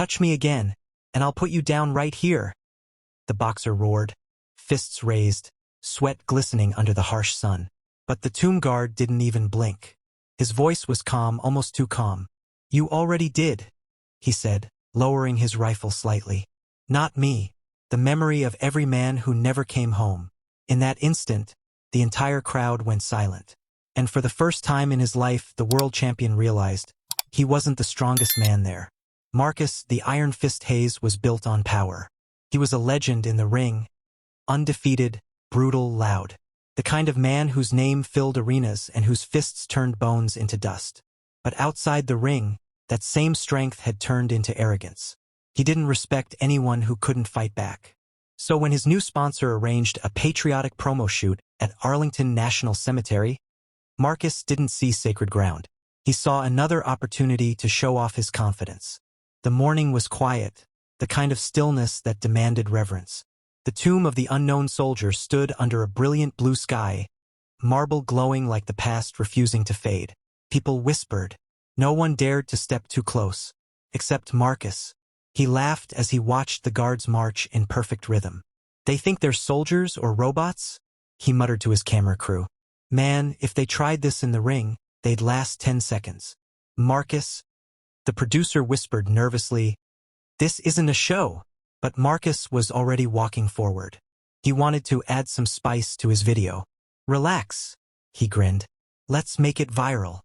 Touch me again, and I'll put you down right here. The boxer roared, fists raised, sweat glistening under the harsh sun. But the tomb guard didn't even blink. His voice was calm, almost too calm. You already did, he said, lowering his rifle slightly. Not me. The memory of every man who never came home. In that instant, the entire crowd went silent. And for the first time in his life, the world champion realized he wasn't the strongest man there. Marcus, the Iron Fist Hayes, was built on power. He was a legend in the ring, undefeated, brutal, loud. The kind of man whose name filled arenas and whose fists turned bones into dust. But outside the ring, that same strength had turned into arrogance. He didn't respect anyone who couldn't fight back. So when his new sponsor arranged a patriotic promo shoot at Arlington National Cemetery, Marcus didn't see sacred ground. He saw another opportunity to show off his confidence. The morning was quiet, the kind of stillness that demanded reverence. The tomb of the unknown soldier stood under a brilliant blue sky, marble glowing like the past refusing to fade. People whispered. No one dared to step too close, except Marcus. He laughed as he watched the guards march in perfect rhythm. They think they're soldiers or robots? He muttered to his camera crew. Man, if they tried this in the ring, they'd last 10 seconds. Marcus? The producer whispered nervously. This isn't a show. But Marcus was already walking forward. He wanted to add some spice to his video. Relax, he grinned. Let's make it viral.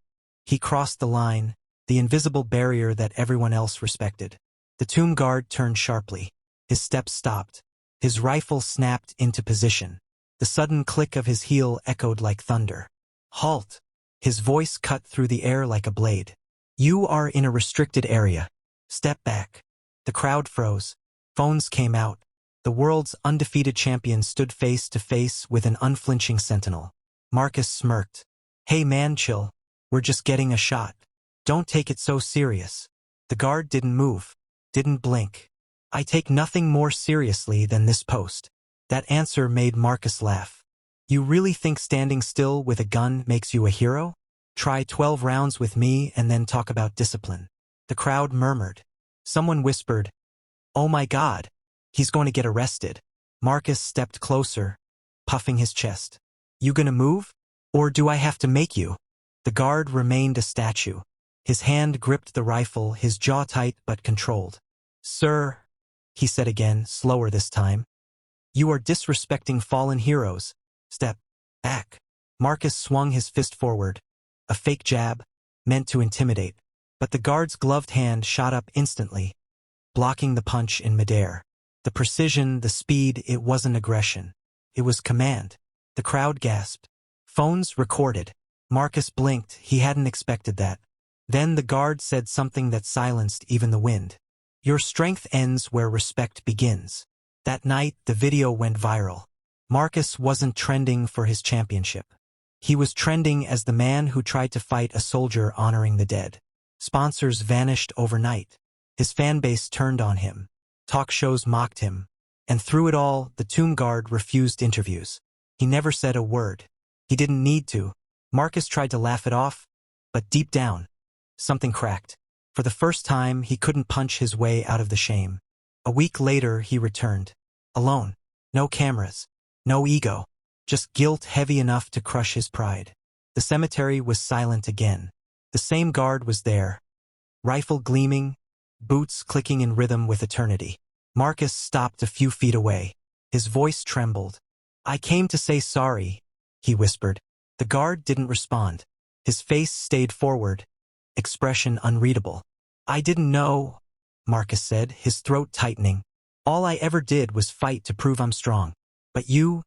He crossed the line, the invisible barrier that everyone else respected. The tomb guard turned sharply. His steps stopped. His rifle snapped into position. The sudden click of his heel echoed like thunder. Halt! His voice cut through the air like a blade. You are in a restricted area. Step back. The crowd froze. Phones came out. The world's undefeated champion stood face to face with an unflinching sentinel. Marcus smirked. Hey man, chill. We're just getting a shot. Don't take it so serious. The guard didn't move, didn't blink. I take nothing more seriously than this post. That answer made Marcus laugh. You really think standing still with a gun makes you a hero? Try 12 rounds with me and then talk about discipline. The crowd murmured. Someone whispered, Oh my God, he's going to get arrested. Marcus stepped closer, puffing his chest. You gonna move? Or do I have to make you? The guard remained a statue. His hand gripped the rifle, his jaw tight but controlled. Sir, he said again, slower this time. You are disrespecting fallen heroes. Step back. Marcus swung his fist forward. A fake jab, meant to intimidate. But the guard's gloved hand shot up instantly, blocking the punch in midair. The precision, the speed, it wasn't aggression. It was command. The crowd gasped. Phones recorded. Marcus blinked. He hadn't expected that. Then the guard said something that silenced even the wind. Your strength ends where respect begins. That night, the video went viral. Marcus wasn't trending for his championship. He was trending as the man who tried to fight a soldier honoring the dead. Sponsors vanished overnight. His fan base turned on him. Talk shows mocked him. And through it all, the tomb guard refused interviews. He never said a word. He didn't need to. Marcus tried to laugh it off, but deep down, something cracked. For the first time, he couldn't punch his way out of the shame. A week later, he returned. Alone. No cameras. No ego. Just guilt heavy enough to crush his pride. The cemetery was silent again. The same guard was there. Rifle gleaming, boots clicking in rhythm with eternity. Marcus stopped a few feet away. His voice trembled. I came to say sorry, he whispered. The guard didn't respond. His face stayed forward, expression unreadable. I didn't know, Marcus said, his throat tightening. All I ever did was fight to prove I'm strong. But you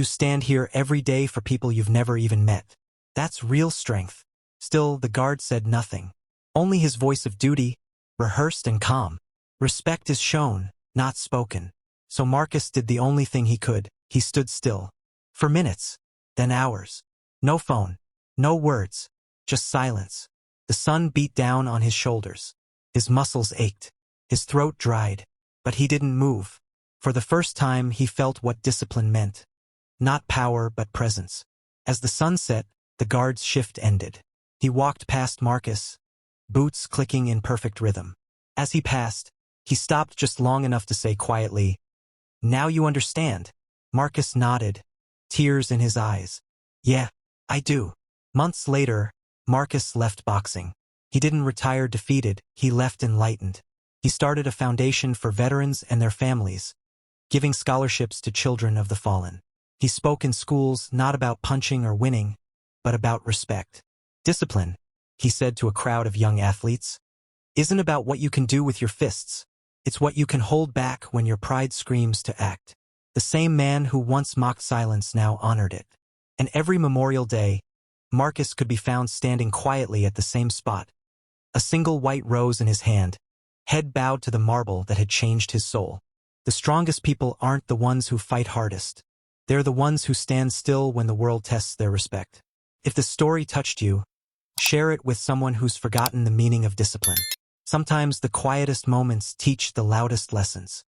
stand here every day for people you've never even met. That's real strength. Still, the guard said nothing. Only his voice of duty, rehearsed and calm. Respect is shown, not spoken. So Marcus did the only thing he could. He stood still. For minutes, then hours. No phone, no words, just silence. The sun beat down on his shoulders. His muscles ached. His throat dried. But he didn't move. For the first time, he felt what discipline meant. Not power, but presence. As the sun set, the guard's shift ended. He walked past Marcus, boots clicking in perfect rhythm. As he passed, He stopped just long enough to say quietly, "Now you understand." Marcus nodded, tears in his eyes. "Yeah, I do." Months later, Marcus left boxing. He didn't retire defeated, he left enlightened. He started a foundation for veterans and their families, giving scholarships to children of the fallen. He spoke in schools not about punching or winning, but about respect. Discipline, he said to a crowd of young athletes, isn't about what you can do with your fists. It's what you can hold back when your pride screams to act. The same man who once mocked silence now honored it. And every Memorial Day, Marcus could be found standing quietly at the same spot, a single white rose in his hand, head bowed to the marble that had changed his soul. The strongest people aren't the ones who fight hardest. They're the ones who stand still when the world tests their respect. If the story touched you, share it with someone who's forgotten the meaning of discipline. Sometimes the quietest moments teach the loudest lessons.